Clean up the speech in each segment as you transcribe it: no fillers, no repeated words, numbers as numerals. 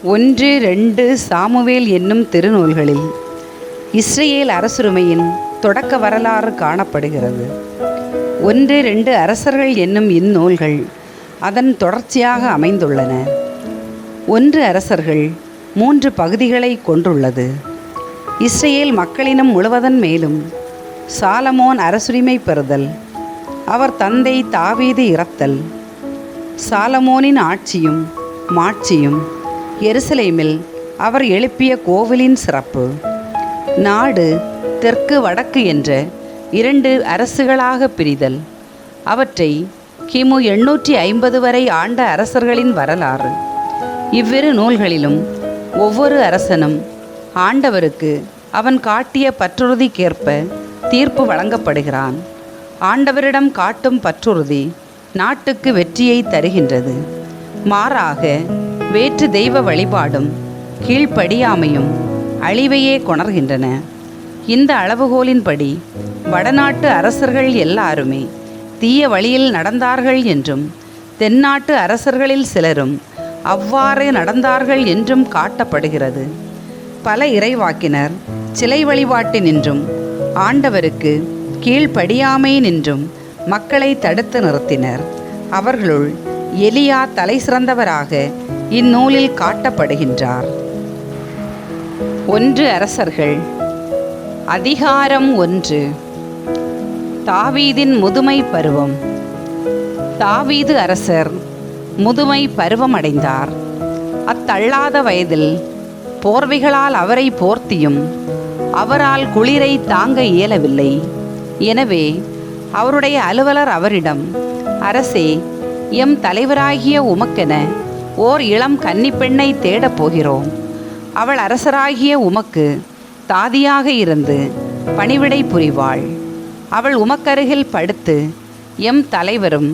ஒன்று ரெண்டு சாமுவேல் என்னும் திருநூல்களில் இஸ்ரேல் அரசுரிமையின் தொடக்க வரலாறு காணப்படுகிறது. ஒன்று ரெண்டு அரசர்கள் என்னும் இந்நூல்கள் அதன் தொடர்ச்சியாக அமைந்துள்ளன. ஒன்று அரசர்கள் 3 பகுதிகளை கொண்டுள்ளது. இஸ்ரேல் மக்களினம் முழுவதன் மேலும் சாலமோன் அரசுரிமை பெறுதல், அவர் தந்தை தாவீது இறத்தல், சாலமோனின் ஆட்சியும் மாட்சியும், எருசலேமில் அவர் எழுப்பிய கோவிலின் சிறப்பு, நாடு தெற்கு வடக்கு என்ற 2 அரசுகளாக பிரிதல், அவற்றை கிமு 850 வரை ஆண்ட அரசர்களின் வரலாறு. இவ்விரு நூல்களிலும் ஒவ்வொரு அரசனும் ஆண்டவருக்கு அவன் காட்டிய பற்றுறுதிக்கேற்ப தீர்ப்பு வழங்கப்படுகிறான். ஆண்டவரிடம் காட்டும் பற்றுறுதி நாட்டுக்கு வெற்றியை தருகின்றது. மாறாக வேற்று தெய்வ வழிபாடும் கீழ்ப்படியாமையும் அழிவையே கொணர்கின்றன. இந்த அளவுகோலின்படி வடநாட்டு அரசர்கள் எல்லாருமே தீய வழியில் நடந்தார்கள் என்றும், தென்னாட்டு அரசர்களில் சிலரும் அவ்வாறு நடந்தார்கள் என்றும் காட்டப்படுகிறது. பல இறைவாக்கினர் சிலை வழிபாட்டு நின்றும் ஆண்டவருக்கு கீழ்ப்படியாமை நின்றும் மக்களை தடுத்து நிறுத்தினர். அவர்களுள் எலியா தலை சிறந்தவராக இந்நூலில் காட்டப்படுகின்றார். ஒன்று அரசர்கள். அதிகாரம் 1. தாவீதின் முதுமை பருவம். தாவீது அரசர் முதுமை பருவம் அடைந்தார். அத்தள்ளாத வயதில் போர்வைகளால் அவரை போர்த்தியும் அவரால் குளிரை தாங்க இயலவில்லை. எனவே அவருடைய அலுவலர் அவரிடம், அரசே, எம் தலைவராகிய உமக்கென ஓர் இளம் கன்னிப்பெண்ணை தேடப் போகிறோம். அவள் அரசராகிய உமக்கு தாதியாக இருந்து பணிவிடை புரிவாள். அவள் உமக்கருகில் படுத்து எம் தலைவரும்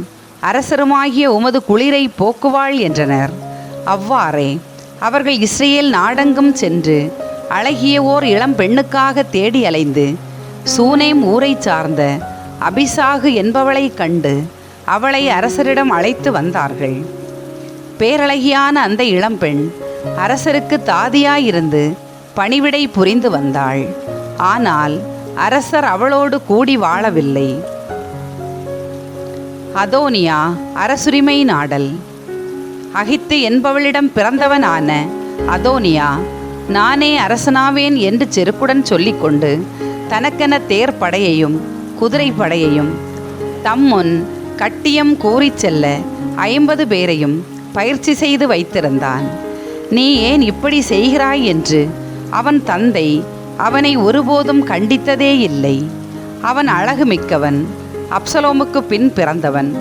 அரசருமாகிய உமது குளிரை போக்குவாள் என்றனர். அவ்வாறே அவர்கள் இஸ்ரேல் நாடெங்கும் சென்று அழகிய ஓர் இளம் பெண்ணுக்காக தேடி அலைந்து சூனேம் ஊரை சார்ந்த அபிசாகு என்பவளை கண்டு அவளை அரசரிடம் அழைத்து வந்தார்கள். பேரழகியான அந்த இளம்பெண் அரசருக்கு தாதியாயிருந்து பணிவிடை புரிந்து வந்தாள். ஆனால் அரசர் அவளோடு கூடி வாழவில்லை. அதோனியா அரசுரிமை நாடல். அகித்து என்பவளிடம் பிறந்தவனான அதோனியா நானே அரசனாவேன் என்று செருக்குடன் சொல்லிக்கொண்டு தனக்கென தேர் படையையும் குதிரை படையையும் தம்முன் கட்டியம் கூறி செல்ல 50 பேரையும் பயிற்சி செய்து வைத்திருந்தான். நீ ஏன் இப்படி செய்கிறாய் என்று அவன் தந்தை அவனை ஒருபோதும் கண்டித்ததே இல்லை. அவன் அழகு மிக்கவன், அப்சலோமுக்கு பின் பிறந்தவன்.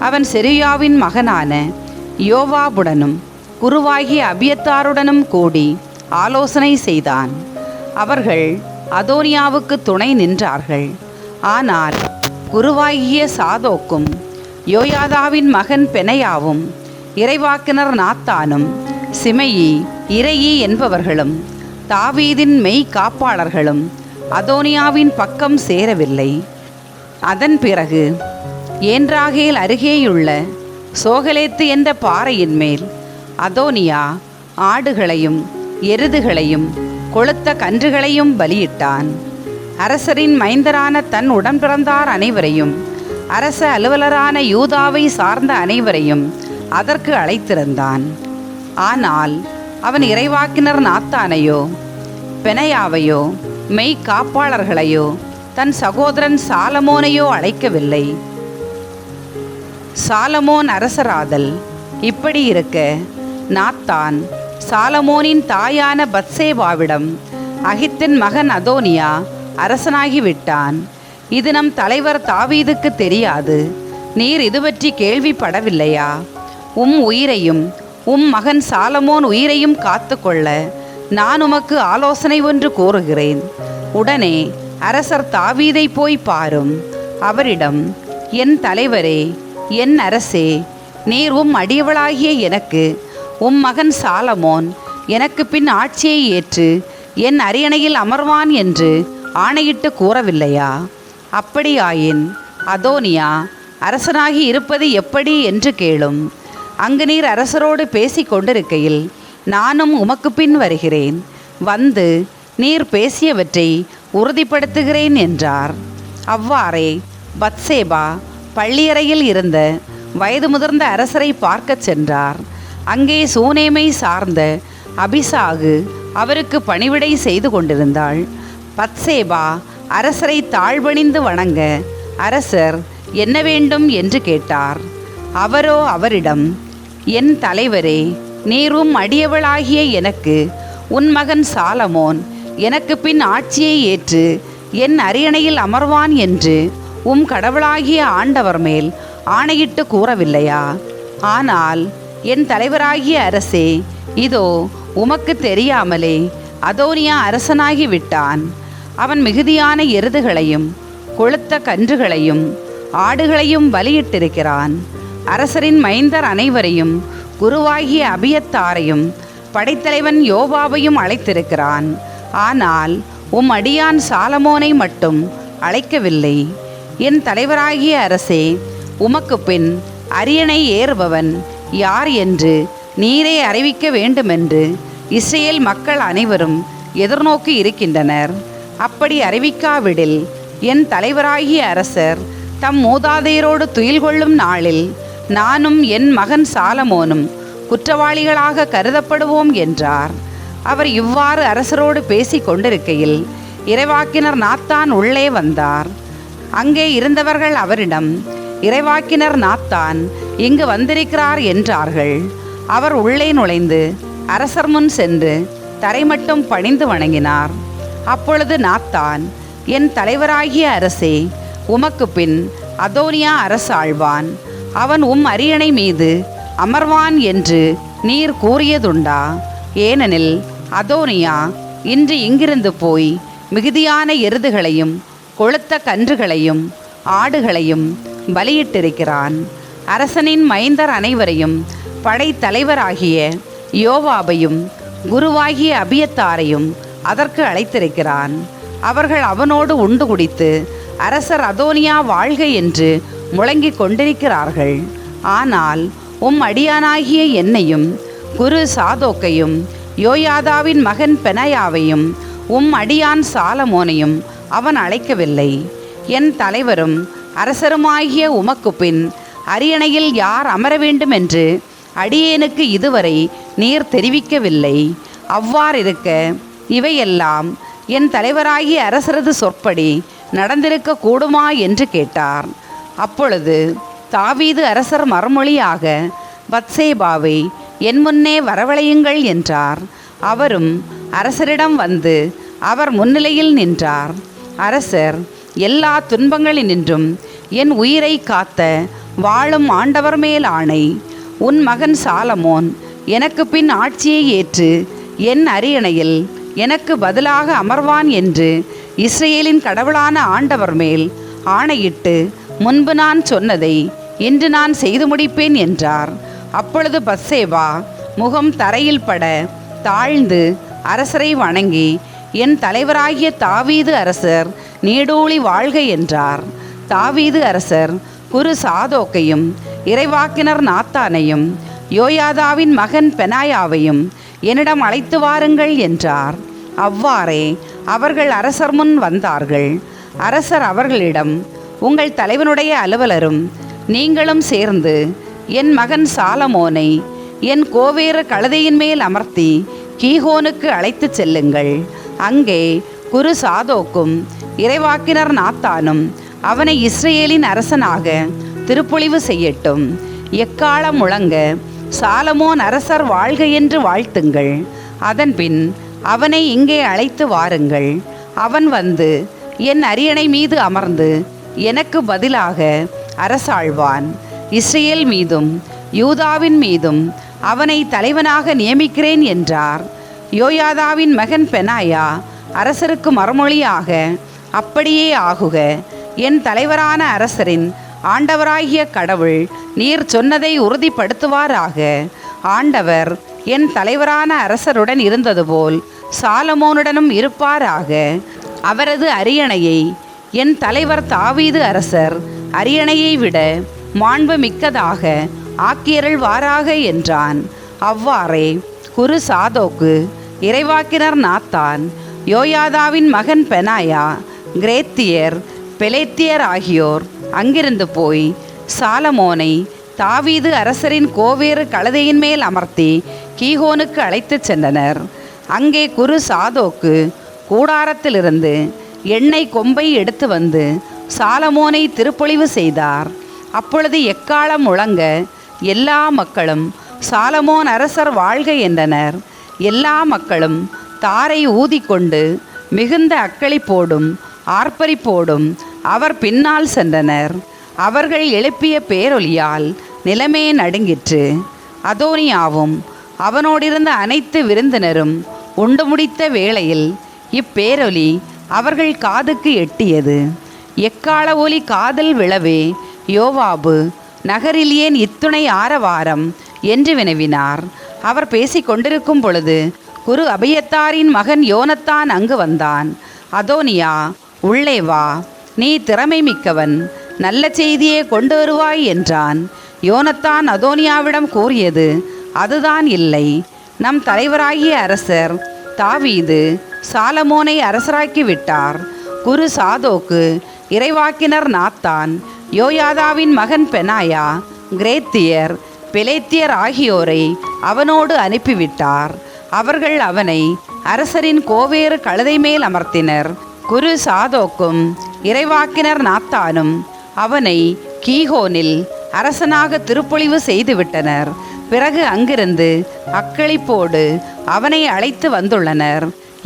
அவன் செருயாவின் மகனான யோவாபுடனும் குருவாகிய அபியத்தாருடனும் கூடி ஆலோசனை செய்தான். அவர்கள் அதோனியாவுக்கு துணை நின்றார்கள். ஆனால் குருவாகிய சாதோக்கும் யோயாதாவின் மகன் பெனையாவும் இறைவாக்கினர் நாத்தானும் சிமையி இறையி என்பவர்களும் தாவீதின் மெய் காப்பாளர்களும் அதோனியாவின் பக்கம் சேரவில்லை. அதன் பிறகு ஏன்றாகேல் அருகேயுள்ள சோகலேத்து என்ற பாறையின் மேல் அதோனியா ஆடுகளையும் எருதுகளையும் கொழுத்த கன்றுகளையும் பலியிட்டான். அரசரின் மைந்தரான தன் உடன்பிறந்தார் அனைவரையும், அரச அலுவலரான யூதாவை சார்ந்த அனைவரையும் அதற்கு அழைத்திருந்தான். ஆனால் அவன் இறைவாக்கினர் நாத்தானையோ பெனையாவையோ மெய் காப்பாளர்களையோ தன் சகோதரன் சாலமோனையோ அழைக்கவில்லை. சாலமோன் அரசராதல். இப்படி இருக்க நாத்தான் சாலமோனின் தாயான பத்சேபாவிடம், அகித்தின் மகன் அதோனியா அரசனாகிவிட்டான். இது நம் தலைவர் தாவீதுக்கு தெரியாது. நீர் இது பற்றி கேள்விப்படவில்லையா? உம் உயிரையும் உம் மகன் சாலமோன் உயிரையும் காத்து கொள்ள நான் உமக்கு ஆலோசனை ஒன்று கூறுகிறேன். உடனே அரசர் தாவீதை போய் பாரும். அவரிடம், என் தலைவரே, என் அரசே, நீர் உம் அடியவளாகிய எனக்கு உம் மகன் சாலமோன் எனக்கு பின் ஆட்சியை ஏற்று என் அரியணையில் அமர்வான் என்று ஆணையிட்டு கூறவில்லையா? அப்படியாயின் அதோனியா அரசனாகி இருப்பது எப்படி என்று கேளும். அங்கு நீர் அரசரோடு பேசி கொண்டிருக்கையில் நானும் உமக்கு பின் வருகிறேன், வந்து நீர் பேசியவற்றை உறுதிப்படுத்துகிறேன் என்றார். அவ்வாறே பத்சேபா பள்ளியறையில் இருந்த வயது முதிர்ந்த அரசரை பார்க்கச் சென்றார். அங்கே சூனேமை சார்ந்த அபிசாகு அவருக்கு பணிவிடை செய்து கொண்டிருந்தாள். பத்சேபா அரசரை தாழ்வணிந்து வணங்க, அரசர் என்ன வேண்டும் என்று கேட்டார். அவரோ அவரிடம், என் தலைவரே, நீரும் அடியவளாகிய எனக்கு உன் மகன் சாலமோன் எனக்கு பின் ஆட்சியை ஏற்று என் அரியணையில் அமர்வான் என்று உம் கடவுளாகிய ஆண்டவர் மேல் ஆணையிட்டு கூறவில்லையா? ஆனால் என் தலைவராகிய அரசே, இதோ உமக்கு தெரியாமலே அதோனியா அரசனாகி விட்டான். அவன் மிகுதியான எருதுகளையும் கொழுத்த கன்றுகளையும் ஆடுகளையும் பலியிட்டிருக்கிறான். அரசரின் மைந்தர் அனைவரையும் குருவாகிய அபியத்தாரையும் படைத்தலைவன் யோவாபையும் அழைத்திருக்கிறான். ஆனால் உம் அடியான் சாலமோனை மட்டும் அழைக்கவில்லை. என் தலைவராகிய அரசே, உமக்கு பின் அரியணை ஏறுபவன் யார் என்று நீரே அறிவிக்க வேண்டுமென்று இஸ்ரேல் மக்கள் அனைவரும் எதிர்நோக்கி இருக்கின்றனர். அப்படி அறிவிக்காவிடில் என் தலைவராகிய அரசர் தம் மூதாதையரோடு துயில் கொள்ளும் நாளில் நானும் என் மகன் சாலமோனும் குற்றவாளிகளாக கருதப்படுவோம் என்றார். அவர் இவ்வாறு அரசரோடு பேசி கொண்டிருக்கையில் இறைவாக்கினர் நாத்தான் உள்ளே வந்தார். அங்கே இருந்தவர்கள் அவரிடம், இறைவாக்கினர் நாத்தான் இங்கு வந்திருக்கிறார் என்றார்கள். அவர் உள்ளே நுழைந்து அரசர் முன் சென்று தரைமட்டும் பணிந்து வணங்கினார். அப்பொழுது நாத்தான், என் தலைவராகிய அரசே, உமக்கு பின் அதோனியா அரசாழ்வான், அவன் உம் அரியணை மீது அமர்வான் என்று நீர் கூறியதுண்டா? ஏனெனில் அதோனியா இன்று இங்கிருந்து போய் மிகுதியான எருதுகளையும் கொழுத்த கன்றுகளையும் ஆடுகளையும் பலியிட்டிருக்கிறான். அரசனின் மைந்தர் அனைவரையும் படைத்தலைவராகிய யோவாபையும் குருவாகிய அபியத்தாரையும் அதற்கு அழைத்திருக்கிறான். அவர்கள் அவனோடு உண்டு குடித்து அரசர் அதோனியா வாழ்க என்று முழங்கிக் கொண்டிருக்கிறார்கள். ஆனால் உம் அடியானாகிய என்னையும் குரு சாதோக்கையும் யோயாதாவின் மகன் பெனாயாவையும் உம் அடியான் சாலமோனையும் அவன் அழைக்கவில்லை. என் தலைவரும் அரசருமாகிய உமக்கு பின் அரியணையில் யார் அமர வேண்டும் என்று அடியேனுக்கு இதுவரை நீர் தெரிவிக்கவில்லை. அவ்வாறிருக்க இவையெல்லாம் என் தலைவராகிய அரசரது சொற்படி நடந்திருக்க கூடுமா என்று கேட்டார். அப்பொழுது தாவீது அரசர் மறுமொழியாக, பத்சேபாவை என் முன்னே வரவழையுங்கள் என்றார். அவரும் அரசரிடம் வந்து அவர் முன்னிலையில் நின்றார். அரசர், எல்லா துன்பங்களினின்றும் என் உயிரை காத்த வாழும் ஆண்டவர் மேல் ஆணை, உன் மகன் சாலமோன் எனக்கு பின் ஆட்சியை ஏற்று என் அரியணையில் எனக்கு பதிலாக அமர்வான் என்று இஸ்ரேலின் கடவுளான ஆண்டவர் மேல் ஆணையிட்டு முன்பு நான் சொன்னதை இன்று நான் செய்து முடிப்பேன் என்றார். அப்பொழுது பத்சேபா முகம் தரையில் பட தாழ்ந்து அரசரை வணங்கி, என் தலைவராகிய தாவீது அரசர் நீடூழி வாழ்க என்றார். தாவீது அரசர் குரு சாதோக்கையும் இறைவாக்கினர் நாத்தானையும் யோயாதாவின் மகன் பெனாயாவையும் என்னிடம் அழைத்து வாருங்கள் என்றார். அவ்வாறே அவர்கள் அரசர் முன் வந்தார்கள். அரசர் அவர்களிடம், உங்கள் தலைவனுடைய அலுவலரும் நீங்களும் சேர்ந்து என் மகன் சாலமோனை என் கோவேறு கழுதையின் மேல் அமர்த்தி கீகோனுக்கு அழைத்து செல்லுங்கள். அங்கே குரு சாதோக்கும் இறைவாக்கினர் நாத்தானும் அவனை இஸ்ரேலின் அரசனாக திருப்பொழிவு செய்யட்டும். எக்காலம் முழங்க சாலமோன் அரசர் வாழ்க என்று வாழ்த்துங்கள். அதன்பின் அவனை இங்கே அழைத்து வாருங்கள். அவன் வந்து என் அரியணை மீது அமர்ந்து எனக்கு பதிலாக அரசாழ்வான். இஸ்ரேல் மீதும் யூதாவின் மீதும் அவனை தலைவனாக நியமிக்கிறேன் என்றார். யோயாதாவின் மகன் பெனாயா அரசருக்கு மறுமொழியாக, அப்படியே ஆகுக. என் தலைவரான அரசரின் ஆண்டவராகிய கடவுள் நீர் சொன்னதை உறுதிப்படுத்துவாராக. ஆண்டவர் என் தலைவரான அரசருடன் இருந்தது போல் சாலமோனுடனும் இருப்பாராக. அவரது அரியணையை என் தலைவர் தாவீது அரசர் அரியணையை விட மாண்பு மிக்கதாக ஆக்கியருள்வாராக என்றான். அவ்வாறே குரு சாதோக்கு, இறைவாக்கினர் நாத்தான், யோயாதாவின் மகன் பெனாயா, கிரேத்தியர், பெலேத்தியர் ஆகியோர் அங்கிருந்து போய் சாலமோனை தாவீது அரசரின் கோவேறு கழுதையின் மேல் அமர்த்தி கீகோனுக்கு அழைத்துச் சென்றனர். அங்கே குரு சாதோக்கு கூடாரத்திலிருந்து எண்ணெய் கொம்பை எடுத்து வந்து சாலமோனை திருப்பொழிவு செய்தார். அப்பொழுது எக்காளம் முழங்க எல்லா மக்களும் சாலமோன் அரசர் வாழ்க என்றனர். எல்லா மக்களும் தாரை ஊதிக்கொண்டு மிகுந்த அக்களிப்போடும் ஆர்ப்பரிப்போடும் அவர் பின்னால் சென்றனர். அவர்கள் எழுப்பிய பேரொலியால் நிலமே நடுங்கிற்று. அதோனியாவும் அவனோடிருந்த அனைத்து விருந்தினரும் உண்டு முடித்த வேளையில் இப்பேரொலி அவர்கள் காதுக்கு எட்டியது. எக்கால ஒலி காதில் விழவே யோவாபு, நகரில் ஏன் இத்துணை ஆரவாரம் என்று வினவினார். அவர் பேசிக்கொண்டிருக்கும் பொழுது குரு அபியத்தாரின் மகன் யோனத்தான் அங்கு வந்தான். அதோனியா, உள்ளே வா, நீ திறமை மிக்கவன், நல்ல செய்தியே கொண்டு வருவாய் என்றான். யோனத்தான் அதோனியாவிடம் கூறியது, அதுதான் இல்லை. நம் தலைவராகிய அரசர் தாவீது சாலமோனை அரசராக்கி விட்டார். குரு சாதோக்கு, இறைவாக்கினர் நாத்தான், யோயாதாவின் மகன் பெனாயா, கிரேத்தியர், பெலேத்தியர் ஆகியோரை அவனோடு அனுப்பிவிட்டார். அவர்கள் அவனை அரசரின் கோவேறு கழுதை மேல் அமர்த்தினர். குரு சாதோக்கும் இறைவாக்கினர் நாத்தானும் அவனை கீகோனில் அரசனாக திருப்பொழிவு செய்துவிட்டனர். பிறகு அங்கிருந்து அக்களிப்போடு அவனை அழைத்து வந்துள்ளனர்.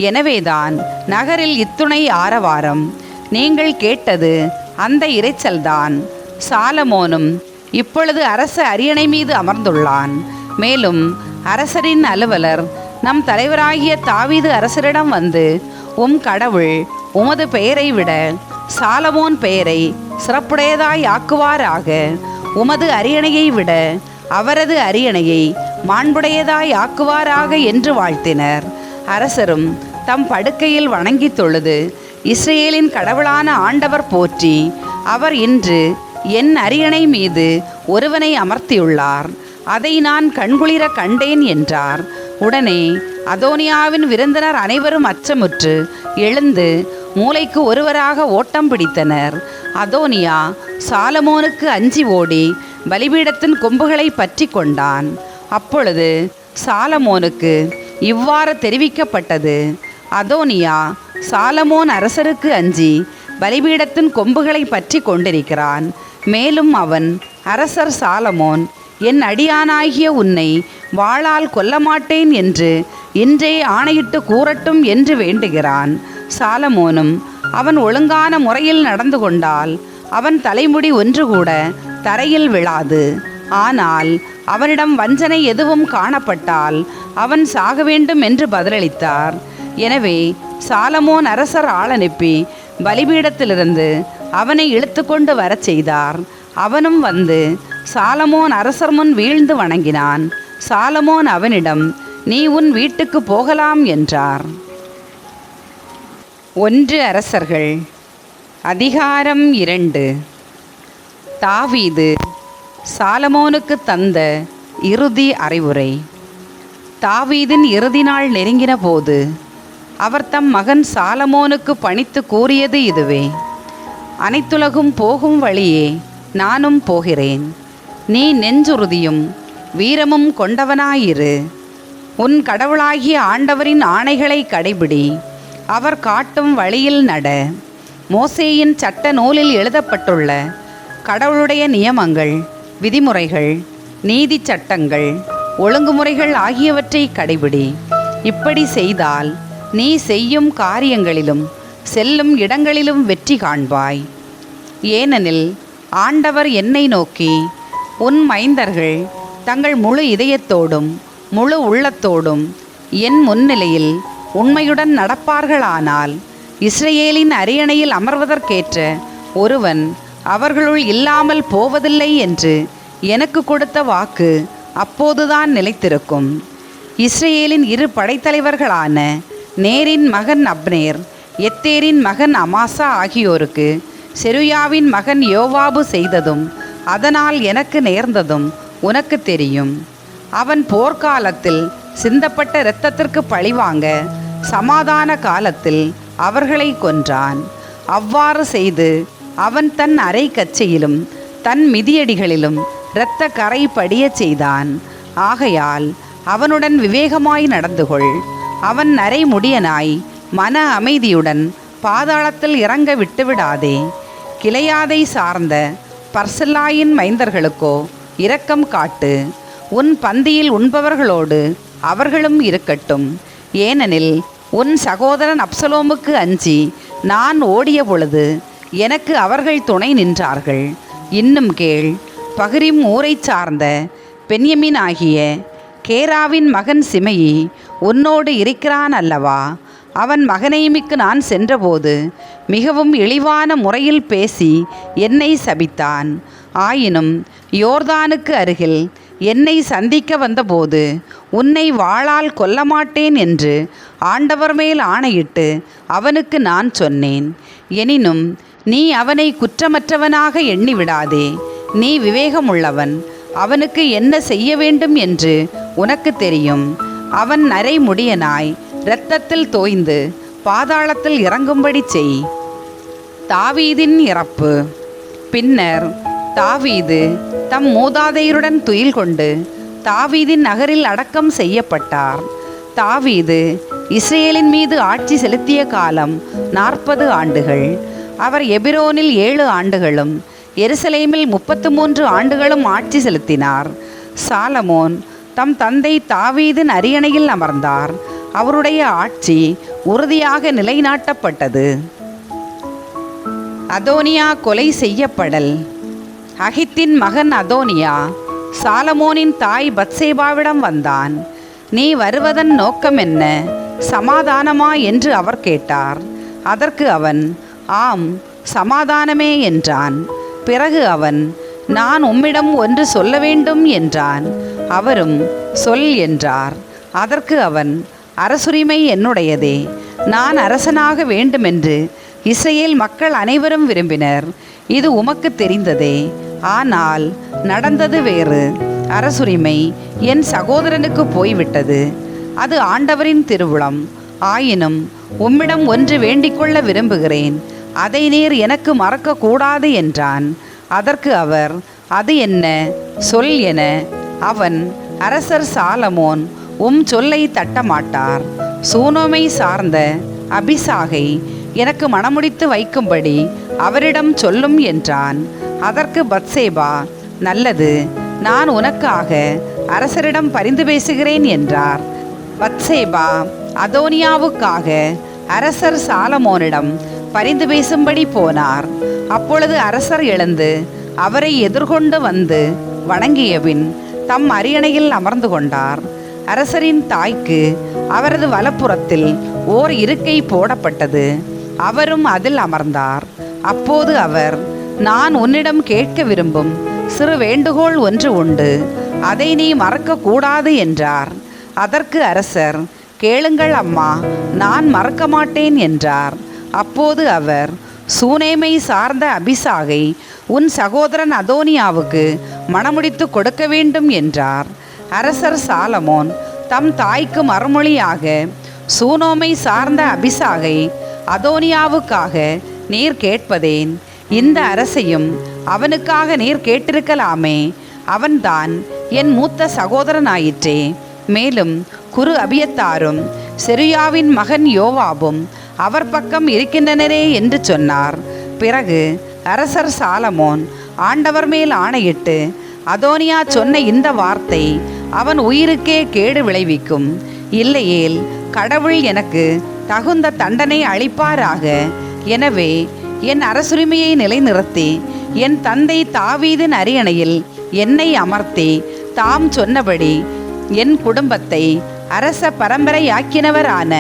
எனவேதான் நகரில் இத்துணை ஆரவாரம். நீங்கள் கேட்டது அந்த இரைச்சல்தான். சாலமோனும் இப்பொழுது அரச அரியணை மீது அமர்ந்துள்ளான். மேலும் அரசரின் அலுவலர் நம் தலைவராகிய தாவீது அரசரிடம் வந்து, உம் கடவுள் உமது பெயரை விட சாலமோன் பெயரை சிறப்புடையதாய் ஆக்குவாராக, உமது அரியணையை விட அவரது அரியணையை மாண்புடையதாய் ஆக்குவாராக என்று வாழ்த்தினர். அரசரும் தம் படுக்கையில் வணங்கி தொழுது, இஸ்ரேலின் கடவுளான ஆண்டவர் போற்றி, அவர் இன்று என் அரியணை மீது ஒருவனை அமர்த்தியுள்ளார், அதை நான் கண்குளிர கண்டேன் என்றார். உடனே அதோனியாவின் விருந்தினர் அனைவரும் அச்சமுற்று எழுந்து மூலைக்கு ஒருவராக ஓட்டம் பிடித்தனர். அதோனியா சாலமோனுக்கு அஞ்சி ஓடி பலிபீடத்தின் கொம்புகளை பற்றி கொண்டான். அப்பொழுது சாலமோனுக்கு இவ்வாறு தெரிவிக்கப்பட்டது, அதோனியா சாலமோன் அரசருக்கு அஞ்சி பலிபீடத்தின் கொம்புகளை பற்றி கொண்டிருக்கிறான். மேலும் அவன், அரசர் சாலமோன் என் அடியானாகிய உன்னை வாளால் கொல்ல மாட்டேன் என்று இன்றே ஆணையிட்டு கூறட்டும் என்று வேண்டுகிறான். சாலமோனும் அவன் ஒழுங்கான முறையில் நடந்து கொண்டால் அவன் தலைமுடி ஒன்று கூட தரையில் விழாது. ஆனால் அவனிடம் வஞ்சனை எதுவும் காணப்பட்டால் அவன் சாக வேண்டும் என்று பதிலளித்தார். எனவே சாலமோன் அரசர் ஆளனுப்பி பலிபீடத்திலிருந்து அவனை இழுத்து கொண்டு வரச் செய்தார். அவனும் வந்து சாலமோன் அரசர் முன் வீழ்ந்து வணங்கினான். சாலமோன் அவனிடம், நீ உன் வீட்டுக்கு போகலாம் என்றார். 1 அரசர்கள் அதிகாரம் 2. தாவீது சாலமோனுக்கு தந்த இறுதி அறிவுரை. தாவீதின் இறுதி நாள் நெருங்கின போது அவர் தம் மகன் சாலமோனுக்கு பணித்து கூறியது இதுவே: அனைத்துலகும் போகும் வழியே நானும் போகிறேன். நீ நெஞ்சுறுதியும் வீரமும் கொண்டவனாயிரு. உன் கடவுளாகிய ஆண்டவரின் ஆணைகளை கடைபிடி. அவர் காட்டும் வழியில் நட. மோசேயின் சட்ட நூலில் எழுதப்பட்டுள்ள கடவுளுடைய நியமங்கள், விதிமுறைகள், நீதி சட்டங்கள், ஒழுங்குமுறைகள் ஆகியவற்றை கடைபிடி. இப்படி செய்தால் நீ செய்யும் காரியங்களிலும் செல்லும் இடங்களிலும் வெற்றி காண்பாய். ஏனெனில் ஆண்டவர் என்னை நோக்கி, உன் மைந்தர்கள் தங்கள் முழு இதயத்தோடும் முழு உள்ளத்தோடும் என் முன்னிலையில் உண்மையுடன் நடப்பார்களானால் இஸ்ரேலின் அரியணையில் அமர்வதற்கேற்ற ஒருவன் அவர்களுள் இல்லாமல் போவதில்லை என்று எனக்கு கொடுத்த வாக்கு அப்போதுதான் நிலைத்திருக்கும். இஸ்ரேலின் 2 படைத்தலைவர்களான நேரின் மகன் அப்னேர், எத்தேரின் மகன் அமாசா ஆகியோருக்கு செருயாவின் மகன் யோவாபு செய்ததும் அதனால் எனக்கு நேர்ந்ததும் உனக்கு தெரியும். அவன் போர்க்காலத்தில் சிந்தப்பட்ட இரத்தத்திற்கு பழிவாங்க சமாதான காலத்தில் அவர்களை கொன்றான். அவ்வாறு செய்து அவன் தன் அரை கச்சையிலும் தன் மிதியடிகளிலும் இரத்த கரை படிய செய்தான். ஆகையால் அவனுடன் விவேகமாய் நடந்து கொள். அவன் நரைமுடியனாய் மன அமைதியுடன் பாதாளத்தில் இறங்க விட்டுவிடாதே. கிளையாதை சார்ந்த பர்சல்லாயின் மைந்தர்களுக்கோ இரக்கம் காட்டு. உன் பந்தியில் உண்பவர்களோடு அவர்களும் இருக்கட்டும். ஏனெனில் உன் சகோதரன் அப்சலோமுக்கு அஞ்சி நான் ஓடிய பொழுது எனக்கு அவர்கள் துணை நின்றார்கள். இன்னும் கேள், பகிரிம் ஊரை சார்ந்த பென்யமின் ஆகிய கேராவின் மகன் சிமையி உன்னோடு இருக்கிறான் அல்லவா? அவன் மகனேமிக்கு நான் சென்றபோது மிகவும் இழிவான முறையில் பேசி என்னை சபித்தான். ஆயினும் யோர்தானுக்கு அருகில் என்னை சந்திக்க வந்தபோது உன்னை வாளால் கொல்லமாட்டேன் என்று ஆண்டவர் மேல் ஆணையிட்டு அவனுக்கு நான் சொன்னேன். எனினும் நீ அவனை குற்றமற்றவனாக எண்ணிவிடாதே. நீ விவேகமுள்ளவன். அவனுக்கு என்ன செய்ய வேண்டும் என்று உனக்கு தெரியும். அவன் நரைமுடியனாய் இரத்தத்தில் தோய்ந்து பாதாளத்தில் இறங்கும்படி செய். தாவீதின் இறப்பு. பின்னர் தாவீது தம் மூதாதையருடன் துயில் கொண்டு தாவீதின் நகரில் அடக்கம் செய்யப்பட்டார். தாவீது இஸ்ரேலின் மீது ஆட்சி செலுத்திய காலம் 40 ஆண்டுகள். அவர் எபிரோனில் 7 ஆண்டுகளும் எருசலேமில் 33 ஆண்டுகளும் ஆட்சி செலுத்தினார். சாலமோன் தம் தந்தை தாவீதின் அரியணையில் அமர்ந்தார். அவருடைய ஆட்சி உறுதியாக நிலைநாட்டப்பட்டது. அதோனியா கொலை செய்யப்படல். அகித்தின் மகன் அதோனியா சாலமோனின் தாய் பத்சேபாவிடம் வந்தான். நீ வருவதன் நோக்கம் என்ன? சமாதானமா என்று அவர் கேட்டார். அதற்கு அவன், ஆம், சமாதானமே என்றான். பிறகு அவன், நான் உம்மிடம் ஒன்று சொல்ல வேண்டும் என்றான். அவரும் சொல் என்றார். அதற்கு அவன், அரசுரிமை என்னுடையதே. நான் அரசனாக வேண்டுமென்று இஸ்ரேல் மக்கள் அனைவரும் விரும்பினர். இது உமக்கு தெரிந்ததே. ஆனால் நடந்தது வேறு. அரசுரிமை என் சகோதரனுக்கு போய்விட்டது. அது ஆண்டவரின் திருவுளம். ஆயினும் உம்மிடம் ஒன்று வேண்டிக்கொள்ள விரும்புகிறேன். அதை நீர் எனக்கு மறக்கக்கூடாது என்றான். அதற்கு அவர், அது என்ன? சொல் என. அவன், அரசர் சாலமோன் சொல்லை தட்டமாட்டார். சூனோமை சார்ந்த அபிசாகை எனக்கு மணமுடித்து வைக்கும்படி அவரிடம் சொல்லும் என்றான். அதற்கு பத்சேபா, நல்லது, நான் உனக்காக அரசரிடம் பரிந்து பேசுகிறேன் என்றார். பத்சேபா அதோனியாவுக்காக அரசர் சாலமோனிடம் பரிந்து பேசும்படி போனார். அப்பொழுது அரசர் எழுந்து அவரை எதிர்கொண்டு வந்து வணங்கியபின் தம் அரியணையில் அமர்ந்து கொண்டார். அரசரின் தாய்க்கு அவரது வலப்புறத்தில் ஓர் இருக்கை போடப்பட்டது. அவரும் அதில் அமர்ந்தார். அப்போது அவர், நான் உன்னிடம் கேட்க விரும்பும் சிறு வேண்டுகோள் ஒன்று உண்டு. அதை நீ மறக்கக்கூடாது என்றார். அதற்கு அரசர், கேளுங்கள் அம்மா, நான் மறக்க மாட்டேன் என்றார். அப்போது அவர், சூனேமை சார்ந்த அபிசாகை உன் சகோதரன் அதோனியாவுக்கு மணமுடித்து கொடுக்க வேண்டும் என்றார். அரசர் சாலமோன் தம் தாய்க்கு மறுமொழியாக, சூனோமை சார்ந்த அபிசாகை அதோனியாவுக்காக நீர் கேட்பதேன்? இந்த அரசையும் அவனுக்காக நீர் கேட்டிருக்கலாமே. அவன்தான் என் மூத்த சகோதரனாயிற்றே. மேலும் குரு அபியத்தாரும் செருயாவின் மகன் யோவாபும் அவர் பக்கம் இருக்கின்றனரே என்று சொன்னார். பிறகு அரசர் சாலமோன் ஆண்டவர் மேல் ஆணையிட்டு, அதோனியா சொன்ன இந்த வார்த்தை அவன் உயிருக்கே கேடு விளைவிக்கும். இல்லையேல் கடவுள் எனக்கு தகுந்த தண்டனை அளிப்பாராக. எனவே என் அரசுரிமையை நிலைநிறுத்தி என் தந்தை தாவீதின் அரியணையில் என்னை அமர்த்தி தாம் சொன்னபடி என் குடும்பத்தை அரச பரம்பரையாக்கினவரான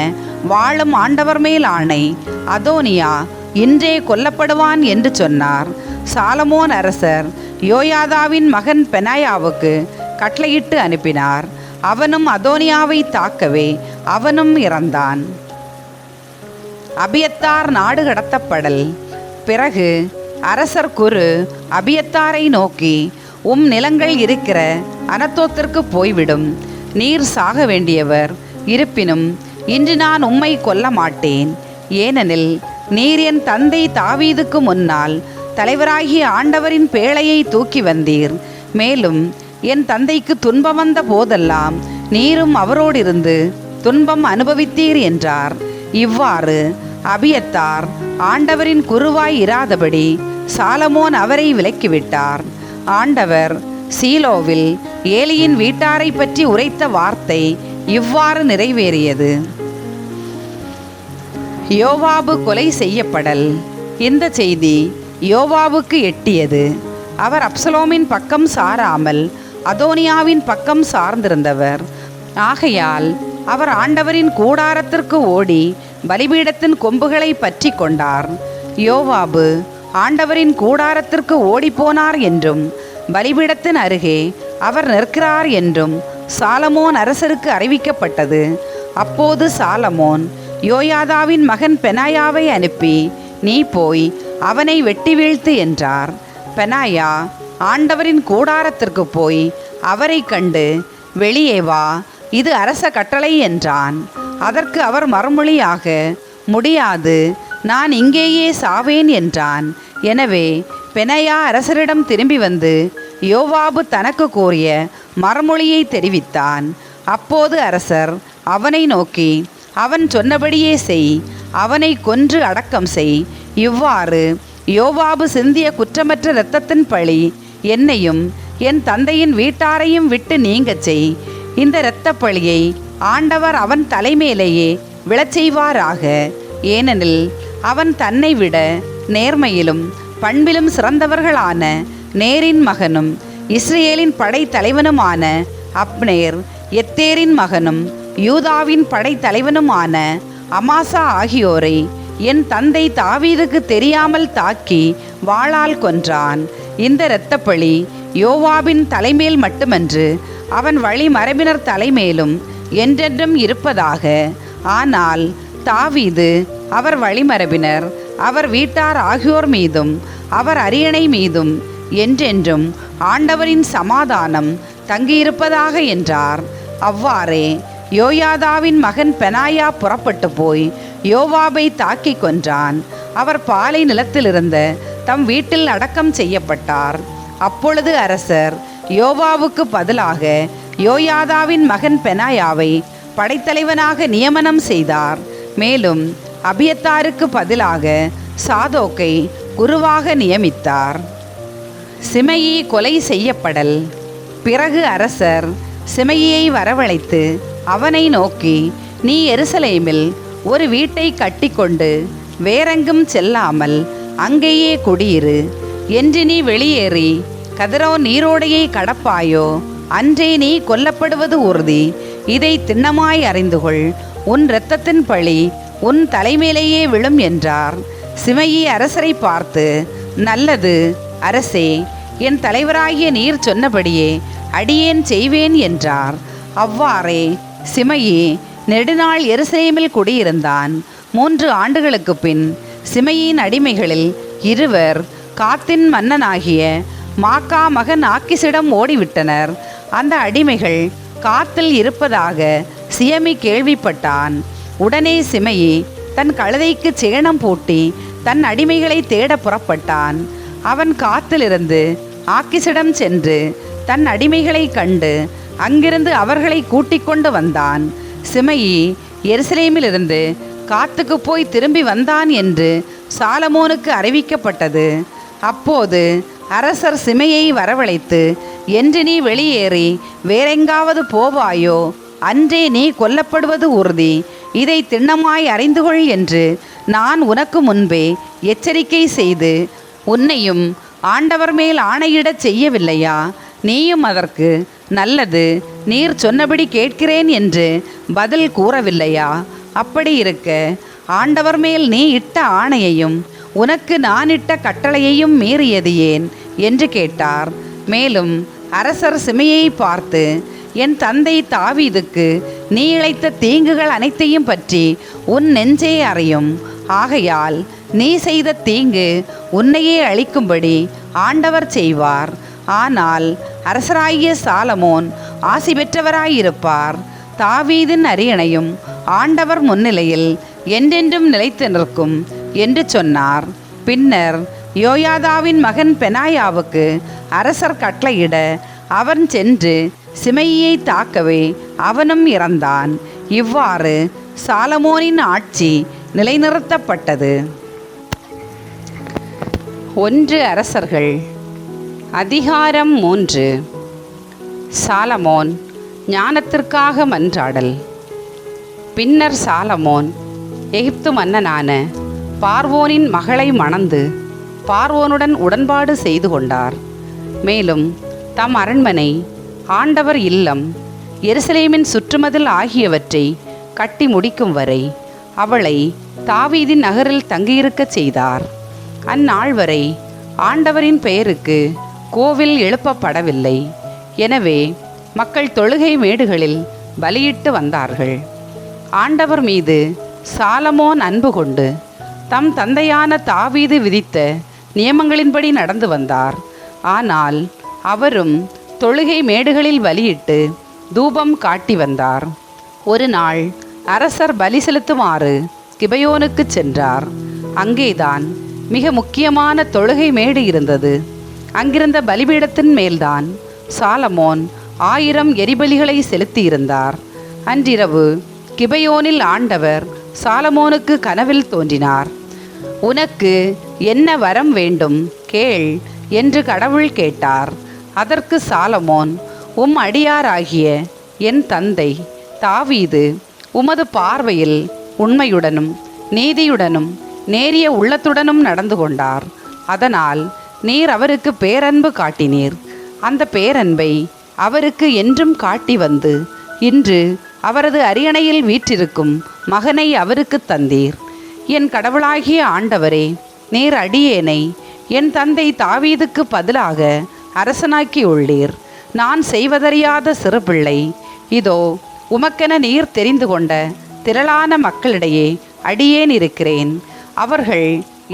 வாழும் ஆண்டவர் மேல் ஆணை, அதோனியா இன்றே கொல்லப்படுவான் என்று சொன்னார். சாலமோன் அரசர் யோயாதாவின் மகன் பெனாயாவுக்கு கட்டளையிட்டு அனுப்பினார். அவனும் அதோனியாவை தாக்கவே அவனும் இறந்தான். அபியத்தார் நாடு கடத்தப்படல். பிறகு அரசர் குரு அபியத்தாரை நோக்கி, நிலங்கள் இருக்கிற அனத்தோத்திற்கு போய்விடும். நீர் சாக வேண்டியவர். இருப்பினும் இன்று நான் உம்மை கொல்ல மாட்டேன். ஏனெனில் நீர் என் தந்தை தாவீதுக்கு முன்னால் தலைவராகிய ஆண்டவரின் பேழையை தூக்கி வந்தீர். மேலும் என் தந்தைக்கு துன்பம் வந்த போதெல்லாம் நீரும் அவரோடிருந்து துன்பம் அனுபவித்தீர் என்றார். இவ்வாறு அபியத்தார் ஆண்டவரின் குருவாய் இராதபடி சாலமோன் அவரை விலக்கிவிட்டார். ஆண்டவர் சீலோவில் ஏலியின் வீட்டாரை பற்றி உரைத்த வார்த்தை இவ்வாறு நிறைவேறியது. யோவாபு கொலை செய்யப்படல். இந்த செய்தி யோவாபுக்கு எட்டியது. அவர் அப்சலோமின் பக்கம் சாராமல் அதோனியாவின் பக்கம் சார்ந்திருந்தவர். ஆகையால் அவர் ஆண்டவரின் கூடாரத்திற்கு ஓடி பலிபீடத்தின் கொம்புகளை பற்றி கொண்டார். யோவாபு ஆண்டவரின் கூடாரத்திற்கு ஓடிப்போனார் என்றும் பலிபீடத்தின் அருகே அவர் நிற்கிறார் என்றும் சாலமோன் அரசருக்கு அறிவிக்கப்பட்டது. அப்போது சாலமோன் யோயாதாவின் மகன் பெனாயாவை அனுப்பி, நீ போய் அவனை வெட்டி வீழ்த்து என்றார். பெனாயா ஆண்டவரின் கூடாரத்திற்கு போய் அவரை கண்டு, வெளியே வா, இது அரச கட்டளை என்றான். அதற்கு அவர் மறுமொழியாக, முடியாது, நான் இங்கேயே சாவேன் என்றான். எனவே பெனாயா அரசரிடம் திரும்பி வந்து யோவாபு தனக்கு கூறிய மறுமொழியை தெரிவித்தான். அப்போது அரசர் அவனை நோக்கி, அவன் சொன்னபடியே செய், அவனை கொன்று அடக்கம் செய். இவ்வாறு யோவாபு சிந்திய குற்றமற்ற இரத்தத்தின் பழி என்னையும் என் தந்தையின் வீட்டாரையும் விட்டு நீங்கச் செய். இந்த இரத்தப் பழியை ஆண்டவர் அவன் தலைமேலேயே விழச் செய்வாராக. ஏனெனில் அவன் தன்னை விட நேர்மையிலும் பண்பிலும் சிறந்தவர்களான நேரின் மகனும் இஸ்ரேலின் படை தலைவனுமான அப்னேர், எத்தேரின் மகனும் யூதாவின் படை தலைவனுமான அமாசா ஆகியோரை என் தந்தை தாவீதுக்கு தெரியாமல் தாக்கி வாளால் கொன்றான். இந்த இரத்தப்பழி யோவாபின் தலைமேல் மட்டுமன்று, அவன் வழிமரபினர் தலைமேலும் என்றென்றும் இருப்பதாக. ஆனால் தாவீது, அவர் வழிமரபினர், அவர் வீட்டார் ஆகியோர் மீதும் அவர் அரியணை மீதும் என்றென்றும் ஆண்டவரின் சமாதானம் தங்கியிருப்பதாக என்றார். அவ்வாறே யோயாதாவின் மகன் பெனாயா புறப்பட்டு போய் யோவாபை தாக்கி கொன்றான். அவர் பாலை நிலத்திலிருந்த தம் வீட்டில் அடக்கம் செய்யப்பட்டார். அப்பொழுது அரசர் யோவாவுக்கு பதிலாக யோயாதாவின் மகன் பெனாயாவை படைத்தலைவனாக நியமனம் செய்தார். மேலும் அபியத்தாருக்கு பதிலாக சாதோக்கை குருவாக நியமித்தார். சிமையி கொலை செய்யப்படல். பிறகு அரசர் சிமையை வரவழைத்து அவனை நோக்கி, நீ எருசலேமில் ஒரு வீட்டை கட்டிக்கொண்டு வேறெங்கும் செல்லாமல் அங்கேயே குடியிரு. என்று நீ வெளியேறி கதிரோ நீரோடையை கடப்பாயோ, அன்றே நீ கொல்லப்படுவது உறுதி. இதை திண்ணமாய் அறிந்துகொள். உன் இரத்தத்தின் பழி உன் தலைமேலேயே விழும் என்றார். சிமையி அரசரை பார்த்து, நல்லது அரசே, என் தலைவராகிய நீர் சொன்னபடியே அடியேன் செய்வேன் என்றார். அவ்வாறே சிமையி நெடுநாள் எருசலேமில் குடியிருந்தான். 3 ஆண்டுகளுக்கு பின் சிமையின் அடிமைகளில் 2 காத்தின் மன்னனாகிய மாக்கா மகன் ஆக்கிசிடம் ஓடிவிட்டனர். அந்த அடிமைகள் காத்தில் இருப்பதாக சியமி கேள்விப்பட்டான். உடனே சிமையி தன் கழுதைக்கு சேணம் பூட்டி தன் அடிமைகளை தேட புறப்பட்டான். அவன் காத்திலிருந்து ஆக்கிசிடம் சென்று தன் அடிமைகளை கண்டு அங்கிருந்து அவர்களை கூட்டிக் கொண்டு வந்தான். சிமையி எருசலேமிலிருந்து காத்துக்கு போய் திரும்பி வந்தான் என்று சாலமோனுக்கு அறிவிக்கப்பட்டது. அப்போது அரசர் சிமையை வரவழைத்து, என்று நீ வெளியேறி வேறெங்காவது போவாயோ, அன்றே நீ கொல்லப்படுவது உறுதி. இதை திண்ணமாய் அறிந்துகொள் என்று நான் உனக்கு முன்பே எச்சரிக்கை செய்து உன்னையும் ஆண்டவர் மேல் ஆணையிடச் செய்யவில்லையா? நீயும் அதற்கு நல்லது, நீர் சொன்னபடி கேட்கிறேன் என்று பதில் கூறவில்லையா? அப்படி இருக்க ஆண்டவர் மேல் நீ இட்ட ஆணையையும் உனக்கு நான் இட்ட கட்டளையையும் மீறியது ஏன் என்று கேட்டார். மேலும் அரசர் சிமையை பார்த்து, என் தந்தை தாவீதுக்கு நீ இழைத்த தீங்குகள் அனைத்தையும் பற்றி உன் நெஞ்சே அறியும். ஆகையால் நீ செய்த தீங்கு உன்னையே அழிக்கும்படி ஆண்டவர் செய்வார். ஆனால் அரசராகிய சாலமோன் ஆசி பெற்றவராயிருப்பார். தாவீதின் அரியணையும் ஆண்டவர் முன்னிலையில் என்றென்றும் நிலைத்து நிற்கும் என்று சொன்னார். பின்னர் யோயாதாவின் மகன் பெனாயாவுக்கு அரசர் கட்டளையிட அவன் சென்று சிமையை தாக்கவே அவனும் இறந்தான். இவ்வாறு சாலமோனின் ஆட்சி நிலைநிறுத்தப்பட்டது. 1 அரசர்கள் அதிகாரம் 3. சாலமோன் ஞானத்திற்காக மன்றாடல். பின்னர் சாலமோன் எகிப்து மன்னனான பார்வோனின் மகளை மணந்து பார்வோனுடன் உடன்பாடு செய்து கொண்டார். மேலும் தம் அரண்மனை, ஆண்டவர் இல்லம், எருசலேமின் சுற்றுமதில் ஆகியவற்றை கட்டி முடிக்கும் வரை அவளை தாவீதின் நகரில் தங்கியிருக்கச் செய்தார். அந்நாள் வரை ஆண்டவரின் பெயருக்கு கோவில் எழுப்பப்படவில்லை. எனவே மக்கள் தொழுகை மேடுகளில் பலியிட்டு வந்தார்கள். ஆண்டவர் மீது சாலமோன் அன்பு கொண்டு தம் தந்தையான தாவீது விதித்த நியமங்களின்படி நடந்து வந்தார். ஆனால் அவரும் தொழுகை மேடுகளில் பலியிட்டு தூபம் காட்டி வந்தார். ஒரு நாள் அரசர் பலி செலுத்துமாறு கிபயோனுக்கு சென்றார். அங்கேதான் மிக முக்கியமான தொழுகை மேடு இருந்தது. அங்கிருந்த பலிபீடத்தின் மேல்தான் சாலமோன் 1000 எரிபலிகளை செலுத்தியிருந்தார். அன்றிரவு கிபயோனில் ஆண்டவர் சாலமோனுக்கு கனவில் தோன்றினார். உனக்கு என்ன வரம் வேண்டும் கேள் என்று கடவுள் கேட்டார். அதற்கு சாலமோன், உம் அடியாராகிய என் தந்தை தாவீது உமது பார்வையில் உண்மையுடனும் நீதியுடனும் நேரிய உள்ளத்துடனும் நடந்து கொண்டார். அதனால் நீர் அவருக்கு பேரன்பு காட்டினீர். அந்த பேரன்பை அவருக்கு என்றும் காட்டி வந்து இன்று அவரது அரியணையில் வீற்றிருக்கும் மகனை அவருக்கு தந்தீர். என் கடவுளாகிய ஆண்டவரே, நீர் அடியேனை என் தந்தை தாவீதுக்கு பதிலாக அரசனாக்கி உள்ளீர். நான் செய்வதறியாத சிறு பிள்ளை. இதோ உமக்கென நீர் தெரிந்து கொண்ட திரளான மக்களிடையே அடியேன் இருக்கிறேன். அவர்கள்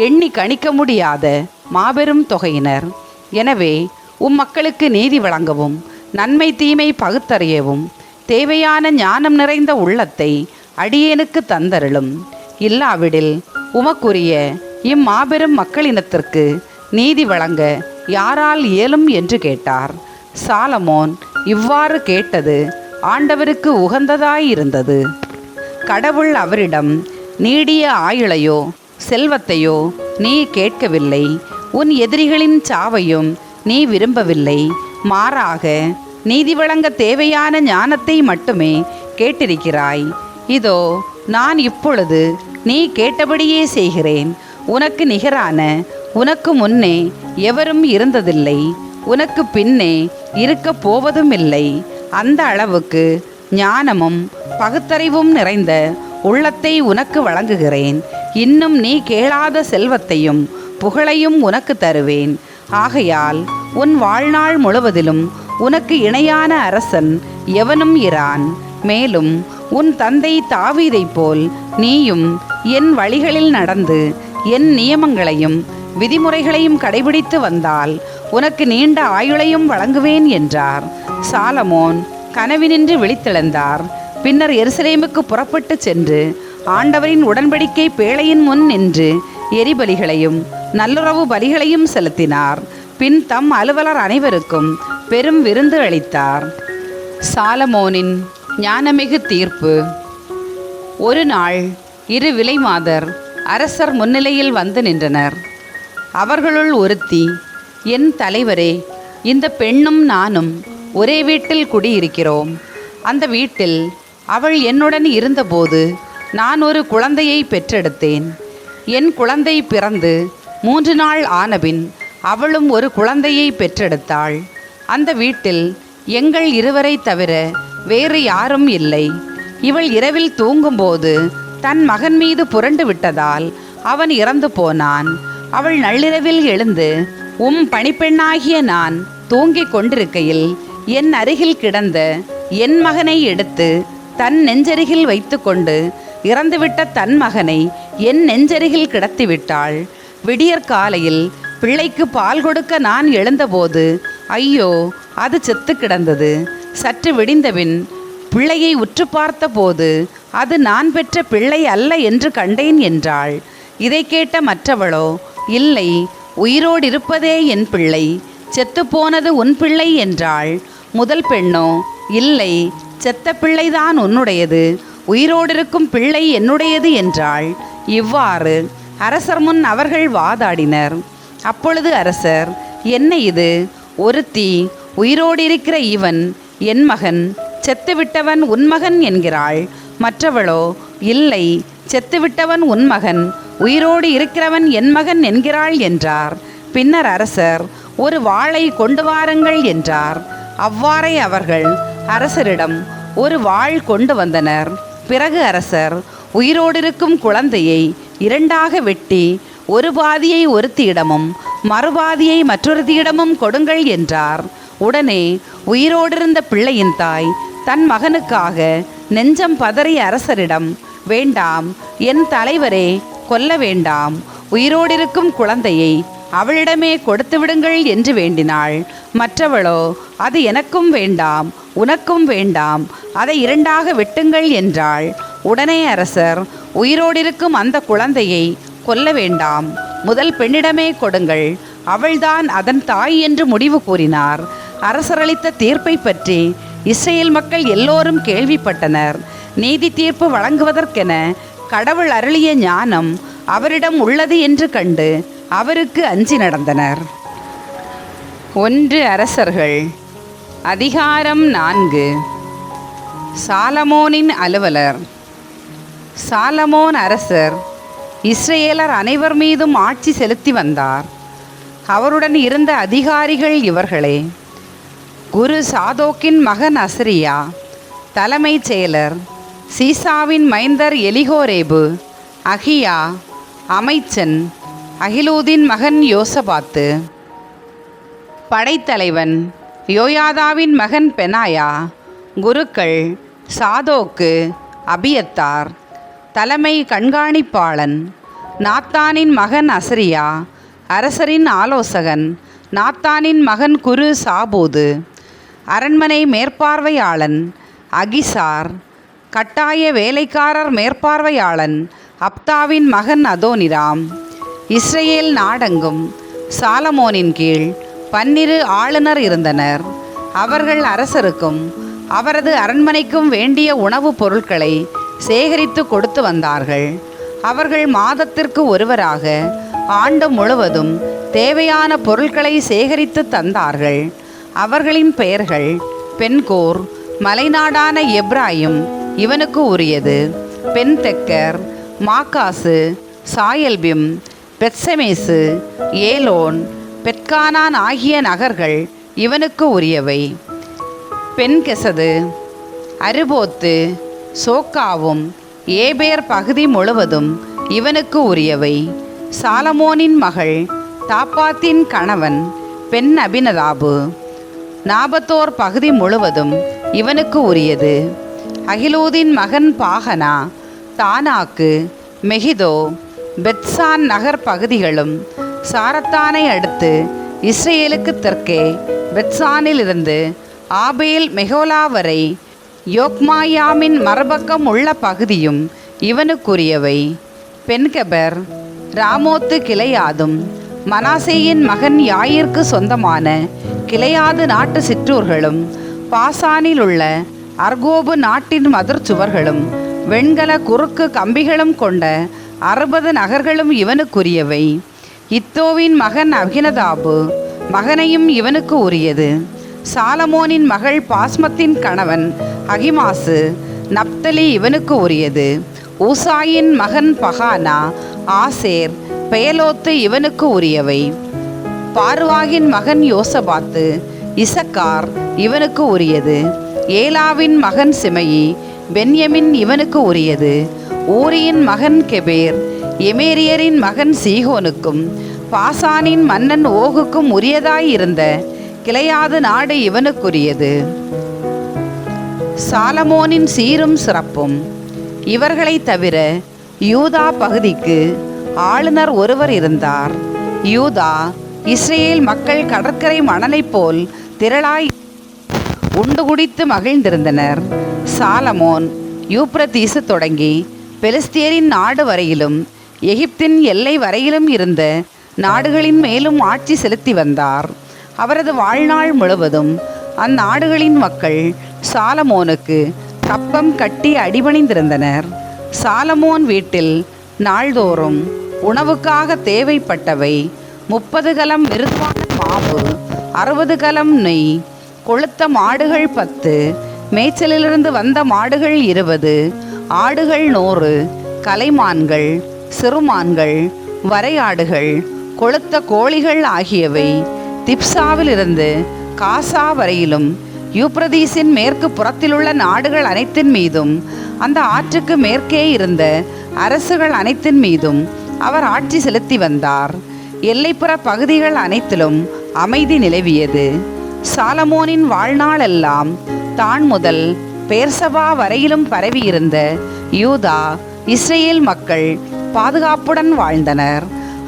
எண்ணி கணிக்க முடியாத மாபெரும் தொகையினர். எனவே மக்களுக்கு நீதி வழங்கவும் நன்மை தீமை பகுத்தறியவும் தேவையான ஞானம் நிறைந்த உள்ளத்தை அடியேனுக்கு தந்தருளும். இல்லாவிடில் உமக்குரிய இம்மாபெரும் மக்களினத்திற்கு நீதி வழங்க யாரால் இயலும் என்று கேட்டார். சாலமோன் இவ்வாறு கேட்டது ஆண்டவருக்கு உகந்ததாயிருந்தது. கடவுள் அவரிடம், நீடிய ஆயுளையோ செல்வத்தையோ நீ கேட்கவில்லை, உன் எதிரிகளின் சாவையும் நீ விரும்பவில்லை. மாறாக நீதி வழங்க தேவையான ஞானத்தை மட்டுமே கேட்டிருக்கிறாய். இதோ நான் இப்பொழுது நீ கேட்டபடியே செய்கிறேன். உனக்கு நிகரான உனக்கு முன்னே எவரும் இருந்ததில்லை, உனக்கு பின்னே இருக்கப் போவதும் இல்லை. அந்த அளவுக்கு ஞானமும் பகுத்தறிவும் நிறைந்த உள்ளத்தை உனக்கு வழங்குகிறேன். இன்னும் நீ கேளாத செல்வத்தையும் புகழையும் உனக்கு தருவேன். ஆகையால் உன் வாழ்நாள் முழுவதிலும் உனக்கு இணையான அரசன் எவனும் இரான். மேலும் உன் தந்தை தாவீதைப் போல் நீயும் என் வழிகளில் நடந்து என் நியமங்களையும் விதிமுறைகளையும் கடைபிடித்து வந்தால் உனக்கு நீண்ட ஆயுளையும் வழங்குவேன் என்றார். சாலமோன் கனவினின்று விழித்தெழுந்தார். பின்னர் எருசலேமுக்கு புறப்பட்டு சென்று ஆண்டவரின் உடன்படிக்கை பேழையின் முன் நின்று எரிபலிகளையும் நல்லுறவு பலிகளையும் செலுத்தினார். பின் தம் அலுவலர் அனைவருக்கும் பெரும் விருந்து அளித்தார். சாலமோனின் ஞானமிகு தீர்ப்பு. ஒரு நாள் 2 விலைமாதர் அரசர் முன்னிலையில் வந்து நின்றனர். அவர்களுள் ஒருத்தி, என் தலைவரே, இந்த பெண்ணும் நானும் ஒரே வீட்டில் குடியிருக்கிறோம். அந்த வீட்டில் அவள் என்னுடன் இருந்தபோது நான் ஒரு குழந்தையை பெற்றெடுத்தேன். என் குழந்தை பிறந்து 3 நாள் ஆனபின் அவளும் ஒரு குழந்தையை பெற்றெடுத்தாள். அந்த வீட்டில் எங்கள் இருவரை தவிர வேறு யாரும் இல்லை. இவள் இரவில் தூங்கும்போது தன் மகன் மீது புரண்டு விட்டதால் அவன் இறந்து போனான். அவள் நள்ளிரவில் எழுந்து, பணிப்பெண்ணாகிய நான் தூங்கிக் கொண்டிருக்கையில் என் அருகில் கிடந்த என் மகனை எடுத்து தன் நெஞ்சருகில் வைத்து கொண்டு இறந்துவிட்ட தன் மகனை என் நெஞ்சருகில் கிடத்திவிட்டாள். விடியற்காலையில் பிள்ளைக்கு பால் கொடுக்க நான் எழுந்தபோது ஐயோ, அது செத்து கிடந்தது. சற்று விடிந்தபின் பிள்ளையை உற்று பார்த்தபோது அது நான் பெற்ற பிள்ளை அல்ல என்று கண்டேன் என்றாள். இதை கேட்ட மற்றவளோ, இல்லை, உயிரோடு இருப்பதே என் பிள்ளை, செத்துப்போனது உன் பிள்ளை என்றாள். முதல் பெண்ணோ, இல்லை, செத்த பிள்ளைதான் உன்னுடையது, உயிரோடிருக்கும் பிள்ளை என்னுடையது என்றாள். இவ்வாறு அரசர் முன் அவர்கள் வாதாடினர். அப்பொழுது அரசர், என்ன இது? ஒருத்தி, உயிரோடு இருக்கிற இவன் என் மகன், செத்துவிட்டவன் உன் மகன் என்கிறாள். மற்றவளோ, இல்லை, செத்துவிட்டவன் உன் மகன், உயிரோடு இருக்கிறவன் என் மகன் என்கிறாள் என்றார். பின்னர் அரசர், ஒரு வாளை கொண்டு வாருங்கள் என்றார். அவ்வாறே அவர்கள் அரசரிடம் ஒரு வாள் கொண்டு வந்தனர். பிறகு அரசர் உயிரோடிருக்கும் குழந்தையை இரண்டாக வெட்டி ஒரு பாதியை ஒருத்தியிடமும் மறுபாதியை மற்றொருத்தியிடமும் கொடுங்கள் என்றார். உடனே உயிரோடிருந்த பிள்ளையின் தாய் தன் மகனுக்காக நெஞ்சம் பதறி அரசரிடம், வேண்டாம், என் தலைவரே, கொல்ல வேண்டாம், உயிரோடிருக்கும் குழந்தையை அவளிடமே கொடுத்து விடுங்கள் என்று வேண்டினாள். மற்றவளோ, அது எனக்கும் வேண்டாம், உனக்கும் வேண்டாம், அதை இரண்டாக வெட்டுங்கள் என்றாள். உடனே அரசர், உயிரோடிருக்கும் அந்த குழந்தையை கொல்ல வேண்டாம், முதல் பெண்ணிடமே கொடுங்கள், அவள்தான் அதன் தாய் என்று முடிவு கூறினார். அரசரளித்த தீர்ப்பை பற்றி இஸ்ரேல் மக்கள் எல்லோரும் கேள்விப்பட்டனர். நீதி தீர்ப்பு வழங்குவதற்கென கடவுள் அருளிய ஞானம் அவரிடம் உள்ளது என்று கண்டு அவருக்கு அஞ்சி நடந்தனர். 1 அரசர்கள் அதிகாரம் 4. சாலமோனின் அலுவலர். சாலமோன் அரசர் இஸ்ரேலர் அனைவர் மீதும் ஆட்சி செலுத்தி வந்தார். அவருடன் இருந்த அதிகாரிகள் இவர்களே: குரு சாதோக்கின் மகன் அசரியா, தலைமைச் செயலர்; சீசாவின் மைந்தர் எலிகோரேபு, அகியா, அமைச்சன்; அகிலூதின் மகன் யோசபாத்து, படைத்தலைவன்; யோயாதாவின் மகன் பெனாயா; குருக்கள் சாதோக்கு, அபியத்தார்; தலைமை கண்காணிப்பாளன் நாத்தானின் மகன் அசரியா; அரசரின் ஆலோசகன் நாத்தானின் மகன் குரு சாபூது; அரண்மனை மேற்பார்வையாளன் அகிசார்; கட்டாய வேலைக்காரர் மேற்பார்வையாளன் அப்தாவின் மகன் அதோனிராம். இஸ்ரேல் நாடெங்கும் சாலமோனின் கீழ் 12 ஆளுநர் இருந்தனர். அவர்கள் அரசருக்கும் அவரது அரண்மனைக்கும் வேண்டிய உணவுப் பொருட்களை சேகரித்து கொடுத்து வந்தார்கள். அவர்கள் மாதத்திற்கு ஒருவராக ஆண்டு முழுவதும் தேவையான பொருட்களை சேகரித்து தந்தார்கள். அவர்களின் பெயர்கள்: பென்கோர், மலைநாடான எப்ராயிம் இவனுக்கு உரியது; பென்தெக்கர், மாக்காசு, சாயல்பிம், பெத்செமேசு, ஏலோன், பெத்கானான் ஆகிய நகர்கள் இவனுக்கு உரியவை; பென்கெசது, அருபோத்து, சோக்காவும், ஏபேர் பகுதி முழுவதும் இவனுக்கு உரியவை. சாலமோனின் மகள் தாப்பாத்தின் கணவன் பென் அபினதாபு, நாபத்தோர் பகுதி முழுவதும் இவனுக்கு உரியது. அகிலூதின் மகன் பாகனா, தானாக்கு, மெகிதோ, பெத்சான் நகர் பகுதிகளும், சாரத்தானை அடுத்து இஸ்ரேலுக்கு தெற்கே பெத்சானில் இருந்து ஆபேல் மெகோலா வரை யோக்மாயாமின் மறுபக்கம் உள்ள பகுதியும் இவனுக்குரியவை. பென்கெபர், ராமோத்து கிளையாதும், மனாசேயின் மகன் யாயிற்கு சொந்தமான கிளையாது நாட்டு சிற்றூர்களும், பாசானில் உள்ள அர்கோபு நாட்டின் மதிர் சுவர்களும், வெண்கல குறுக்கு கம்பிகளும் கொண்ட 60 நகர்களும் இவனுக்குரியவை. இத்தோவின் மகன் அகினதாபு மகனையும் இவனுக்கு உரியது. சாலமோனின் மகள் பாஸ்மத்தின் கணவன் அகிமாசு, நப்தலி இவனுக்கு உரியது. ஊசாயின் மகன் பகானா, ஆசேர், பெயலோத்து இவனுக்கு உரியவை. பார்வாகின் மகன் யோசபாத்து, இசக்கார் இவனுக்கு உரியது. ஏலாவின் மகன் சிமையி, பென்யமின் இவனுக்கு உரியது. ஊரியின் மகன் கெபேர், எமேரியரின் மகன் சீகோனுக்கும் பாசானின் மன்னன் ஓகுக்கும் உரியதாயிருந்த கிளையாது நாடு இவனுக்குரியது. சாலமோனின் சீரும் சிறப்பும். இவர்களை தவிர யூதா பகுதிக்கு ஆளுநர் ஒருவர் இருந்தார். யூதா இஸ்ரேல் மக்கள் கடற்கரை மணலைப் போல் திரளாய் உண்டு குடித்து மகிழ்ந்திருந்தனர். சாலமோன் யூப்ரதீசு தொடங்கி பெலிஸ்தியரின் நாடு வரையிலும் எகிப்தின் எல்லை வரையிலும் இருந்த நாடுகளின் மேலும் ஆட்சி செலுத்தி வந்தார். அவரது வாழ்நாள் முழுவதும் அந்நாடுகளின் மக்கள் சாலமோனுக்கு கப்பம் கட்டி அடிபணிந்திருந்தனர். சாலமோன் வீட்டில் நாள்தோறும் உணவுக்காக தேவைப்பட்டவை 30 கலம் மிருதுவான மாவு, 60 கலம் நெய், கொழுத்த மாடுகள் 10, மேய்ச்சலிலிருந்து வந்த மாடுகள் 20, ஆடுகள் 100, கலைமான்கள், சிறுமான்கள், வரையாடுகள், கொழுத்த கோழிகள் ஆகியவை திப்சாவிலிருந்து காசா வரையிலும் யூப்ரதீசின் மேற்கு புறத்திலுள்ள நாடுகள் அனைத்தின் மீதும் அந்த ஆற்றுக்கு மேற்கே இருந்த அரசுகள் அனைத்தின் மீதும் அவர் ஆட்சி செலுத்தி வந்தார். எல்லைப்புற பகுதிகள் அனைத்திலும் அமைதி நிலவியது. சாலமோனின் வாழ்நாளெல்லாம் தான் முதல் பேர்சபா வரையிலும் பரவியிருந்த யூதா இஸ்ரேல் மக்கள் பாதுகாப்புடன் வாழ்ந்தனர்.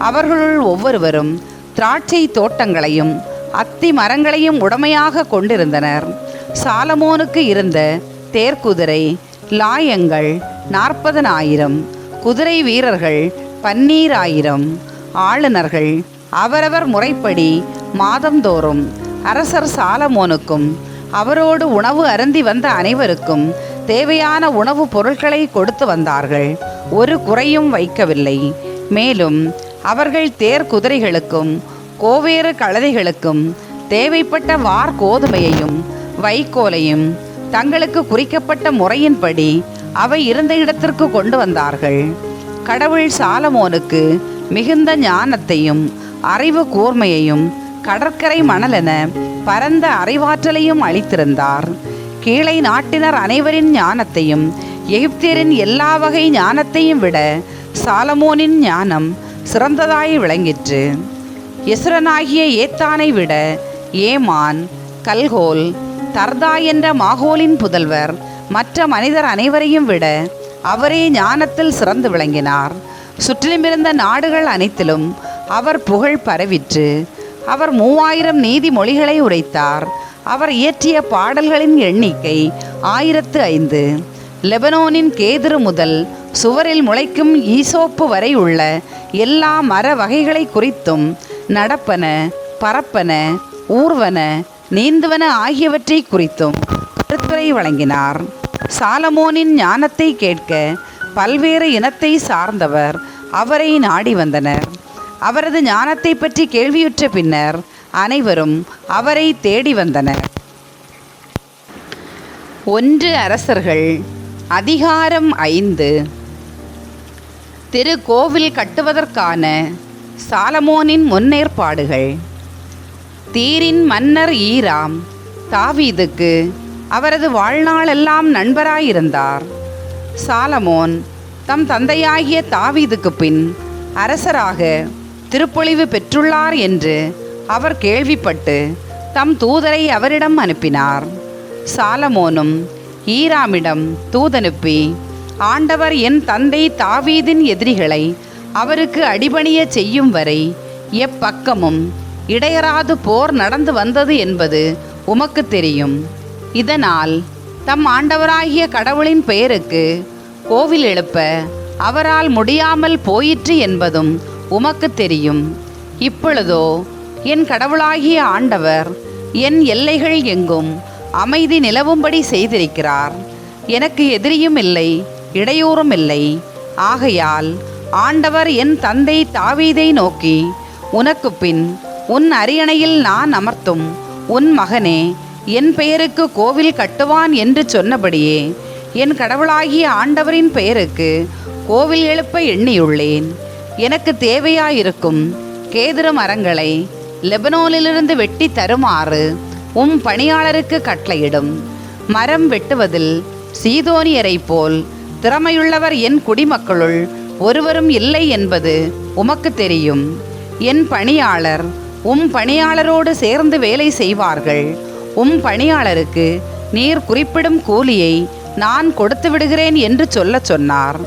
அவர்களுள் ஒவ்வொருவரும் திராட்சை தோட்டங்களையும் அத்தி மரங்களையும் உடமையாக கொண்டிருந்தனர். சாலமோனுக்கு இருந்த தேர்க்குதிரை லாயங்கள் 40,000, குதிரை வீரர்கள் 12,000, ஆளுநர்கள் அவரவர் முறைப்படி மாதந்தோறும் அரசர் சாலமோனுக்கும் அவரோடு உணவு அருந்தி வந்த அனைவருக்கும் தேவையான உணவுப் பொருட்களை கொடுத்து வந்தார்கள். ஒரு குறையும் வைக்கவில்லை. மேலும் அவர்கள் தேர் குதிரைகளுக்கும் கோவேறு கழுதைகளுக்கும் தேவைப்பட்ட வார் கோதுமையையும் வைக்கோலையும் தங்களுக்கு குறிக்கப்பட்ட முறையின்படி அவை இருந்த இடத்திற்கு கொண்டு வந்தார்கள். கடவுள் சாலமோனுக்கு மிகுந்த ஞானத்தையும் அறிவு கூர்மையையும் கடற்கரை மணலென பரந்த அறிவாற்றலையும் அளித்திருந்தார். கீழை நாட்டினர் அனைவரின் ஞானத்தையும் எகிப்தியரின் எல்லா வகை ஞானத்தையும் விட சாலமோனின் ஞானம் சிறந்ததாய் விளங்கிற்று. எசுரனாகிய ஏத்தானை விட ஏமான், கல்கோல், தர்தா என்ற மாகோலின் புதல்வர் மற்ற மனிதர் அனைவரையும் விட அவரே ஞானத்தில் சிறந்து விளங்கினார். சுற்றிலுமிருந்த நாடுகள் அனைத்திலும் அவர் புகழ் பரவிற்று. அவர் 3000 நீதிமொழிகளை உரைத்தார். அவர் இயற்றிய பாடல்களின் எண்ணிக்கை 1005. லெபனோனின் கேதுரு முதல் சுவரில் முளைக்கும் ஈசோப்பு வரை உள்ள எல்லா மர வகைகளை குறித்தும் நடப்பன, பரப்பன, ஊர்வன, நீந்துவன ஆகியவற்றை குறித்தும் கருத்துரை வழங்கினார். சாலமோனின் ஞானத்தை கேட்க பல்வேறு இனத்தை சார்ந்தவர் அவரை நாடி வந்தனர். அவரது ஞானத்தை பற்றி கேள்வியுற்ற பின்னர் அனைவரும் அவரை தேடி வந்தனர். 1 அரசர்கள் அதிகாரம் 5. திருக்கோவில் கட்டுவதற்கான சாலமோனின் முன்னேற்பாடுகள். தீரின் மன்னர் ஈராம் தாவீதுக்கு அவரது வாழ்நாளெல்லாம் நண்பராயிருந்தார். சாலமோன் தம் தந்தையாகிய தாவீதுக்கு பின் அரசராக திருப்பொழிவு பெற்றுள்ளார் என்று அவர் கேள்விப்பட்டு தம் தூதரை அவரிடம் அனுப்பினார். சாலமோனும் ஈராமிடம் தூதனுப்பி, ஆண்டவர் என் தந்தை தாவீதின் எதிரிகளை அவருக்கு அடிபணிய செய்யும் வரை எப்பக்கமும் இடையராது போர் நடந்து வந்தது என்பது உமக்கு தெரியும். இதனால் தம் ஆண்டவராகிய கடவுளின் பெயருக்கு கோவில் எழுப்ப அவரால் முடியாமல் போயிற்று என்பதும் உமக்கு தெரியும். இப்பொழுதோ என் கடவுளாகிய ஆண்டவர் என் எல்லைகள் எங்கும் அமைதி நிலவும்படி செய்திருக்கிறார். எனக்கு எதிரியும் இல்லை, இடையூறும் இல்லை. ஆகையால் ஆண்டவர் என் தந்தை தாவீதை நோக்கி, உனக்கு பின் உன் அரியணையில் நான் அமர்த்தும் உன் மகனே என் பெயருக்கு கோவில் கட்டுவான் என்று சொன்னபடியே என் கடவுளாகிய ஆண்டவரின் பெயருக்கு கோவில் எழுப்ப எண்ணியுள்ளேன். எனக்கு தேவையாயிருக்கும் கேதுரு மரங்களை லெபனோனிலிருந்து வெட்டி தருமாறு பணியாளருக்கு கட்டளையிடும். மரம் வெட்டுவதில் சீதோனியரை போல் திறமையுள்ளவர் என் குடிமக்களுள் ஒருவரும் இல்லை என்பது உமக்கு தெரியும். என் பணியாளர் பணியாளரோடு சேர்ந்து வேலை செய்வார்கள். பணியாளருக்கு நீர் குறிப்பிடும் கூலியை நான் கொடுத்து விடுகிறேன் என்று சொன்னார்.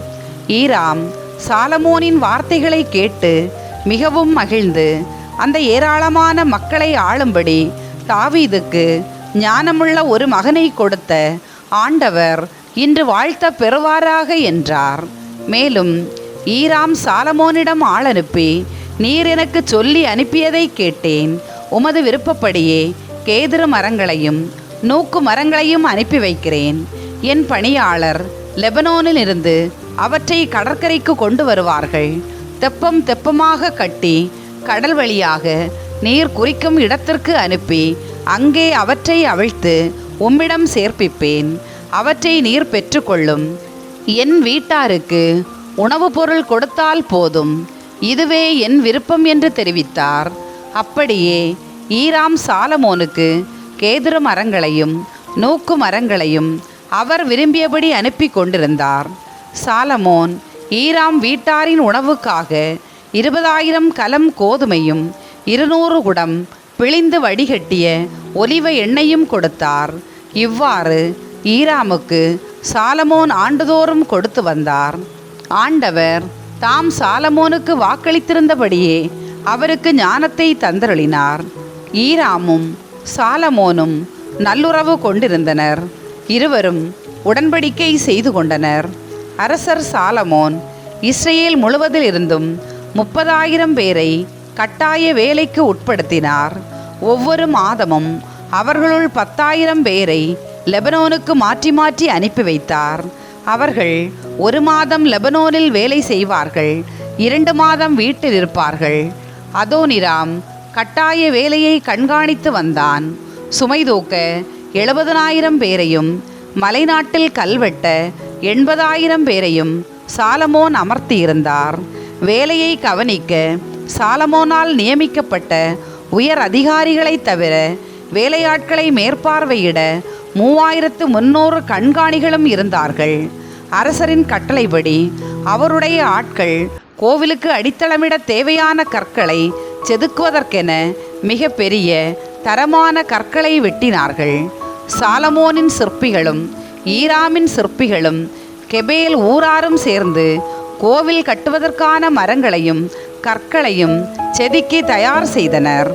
ஈராம் சாலமோனின் வார்த்தைகளை கேட்டு மிகவும் மகிழ்ந்து அந்த ஏராளமான மக்களை ஆளும்படி தாவீதுக்கு ஞானமுள்ள ஒரு மகனை கொடுத்த ஆண்டவர் இன்று வாழ்த்த பெறுவாராக என்றார். மேலும் ஈராம் சாலமோனிடம் ஆள் அனுப்பி, நீர் எனக்கு சொல்லி அனுப்பியதை கேட்டேன். உமது விருப்பப்படியே கேதுரு மரங்களையும் நூக்கு மரங்களையும் அனுப்பி வைக்கிறேன். என் பணியாளர் லெபனோனில் இருந்து அவற்றை கடற்கரைக்கு கொண்டு வருவார்கள். தெப்பம் தெப்பமாக கட்டி கடல் வழியாக நீர் குறிக்கும் இடத்திற்கு அனுப்பி அங்கே அவற்றை அவிழ்த்து உம்மிடம் சேர்ப்பிப்பேன். அவற்றை நீர் பெற்றுக்கொள்ளும். என் வீட்டாருக்கு உணவுப் பொருள் கொடுத்தால் போதும். இதுவே என் விருப்பம் என்று தெரிவித்தார். அப்படியே ஈராம் சாலமோனுக்கு கேதுரு மரங்களையும் நூக்கு மரங்களையும் அவர் விரும்பியபடி அனுப்பி கொண்டிருந்தார். சாலமோன் ஈராம் வீட்டாரின் உணவுக்காக 20,000 கலம் கோதுமையும் 200 குடம் பிழிந்து வடிகட்டிய ஒலிவ எண்ணெயும் கொடுத்தார். இவ்வாறு ஈராமுக்கு சாலமோன் ஆண்டுதோறும் கொடுத்து வந்தார். ஆண்டவர் தாம் சாலமோனுக்கு வாக்களித்திருந்தபடியே அவருக்கு ஞானத்தை தந்தருளினார். ஈராமும் சாலமோனும் நல்லுறவு கொண்டிருந்தனர். இருவரும் உடன்படிக்கை செய்து கொண்டனர். அரசர் சாலமோன் இஸ்ரேல் முழுவதில் இருந்தும் 30,000 பேரை கட்டாய வேலைக்கு உட்படுத்தினார். ஒவ்வொரு மாதமும் அவர்களுள் 10,000 பேரை லெபனோனுக்கு மாற்றி மாற்றி அனுப்பி வைத்தார். அவர்கள் 1 மாதம் லெபனோனில் வேலை செய்வார்கள், 2 மாதம் வீட்டில் இருப்பார்கள். அதோனிராம் கட்டாய வேலையை கண்காணித்து வந்தான். சுமை தூக்க 70,000 பேரையும் மலைநாட்டில் கல்வெட்ட 80,000 பேரையும் சாலமோன் அமர்த்தியிருந்தார். வேலையை கவனிக்க சாலமோனால் நியமிக்கப்பட்ட உயர் அதிகாரிகளை தவிர வேலையாட்களை மேற்பார்வையிட 3,300 கண்காணிகளும் இருந்தார்கள். அரசரின் கட்டளைப்படி அவருடைய ஆட்கள் கோவிலுக்கு அடித்தளமிட தேவையான கற்களை செதுக்குவதற்கென மிக பெரிய தரமான கற்களை வெட்டினார்கள். சாலமோனின் சிற்பிகளும் ஈராமின் சிற்பிகளும் கெபேல் ஊராரும் சேர்ந்து கோவில் கட்டுவதற்கான மரங்களையும் கற்களையும் செதுக்கி தயார் செய்தனர்.